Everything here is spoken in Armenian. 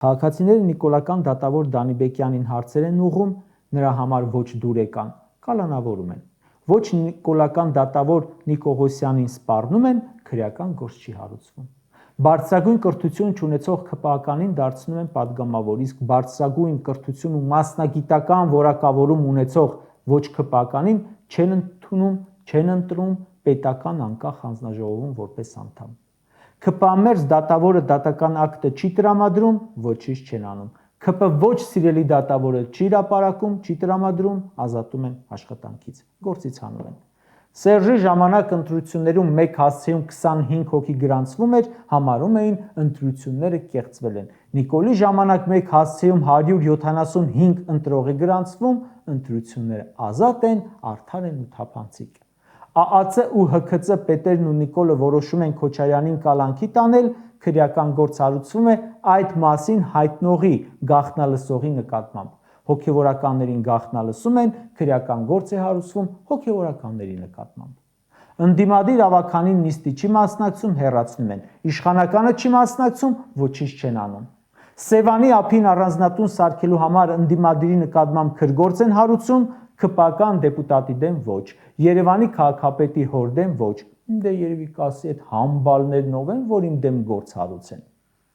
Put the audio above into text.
Քաղաքացիները նիկոլական դատավոր Դանիբեկյանին հարցեր են ուղղում, նրա համար ոչ դուրեկան, կալանավորում են, ոչ նիկոլական դատավոր Նիկողոսյանին սպառնում են, քրեական գործ չի հարուցվում։ Բարձրագույն կրթություն չունեցող ԿՊԱ-ականին դարձնում են պատգամավոր, իսկ բարձրագույն կրթություն ու մասնագիտական որակավորում ունեցող ոչ ԿՊԱ-ականին չեն ընտրում պետական անկախ հանձնաժողովում որպես անդամ։ ԿՊԱ-մերձ դատավորը դատական ակտը չի տրամադրում, ոչինչ չեն անում։ ԿՊ ոչ սիրելի դատավորը չի հրապարակում, չի տրամադրում, ազատում են աշխատանքից, գործից հանում են։ Սերժի ժամանակ ընտրություններում մեկ հասցեում 25 հոգի գրանցվում էր, համարում էին ընտրությունները կեղծվել են։ Նիկոլի ժամանակ մեկ հասցեում 175 ընտրող է գրանցվում, ընտրությունները ազատ են, արդար են ու թափանցիկ։ ԱԱՑ ու ՀՔԾ պետերն ու Նիկոլը որոշում են Քոչարյանին կալանքի տանել, քրեական գործ հարուցվում է այդ մասին հայտնողի գաղտնալսողի նկատմամբ։ Հոգևորականներին գաղտնալսում են, քրեական գործ է հարուցվում հոգևորականների նկատմամբ։ Ընդդիմադիր ավականին նիստի չի մասնակցում, հեռացնում են։ Իշխանականը չի մասնակցում, ոչինչ չեն անում։ Սևանի ափին առանձնատուն սարքելու համար ընդդիմադիրի նկատմամբ քրգործ են հարուցում, ԿՊԱ-ական դեպուտատի դեմ ոչ, Երևանի քաղաքապետի հոր դեմ ոչ։ Դե երևի կասի այդ համբալներն ով են, որ իմ դեմ գործ հարուցեն։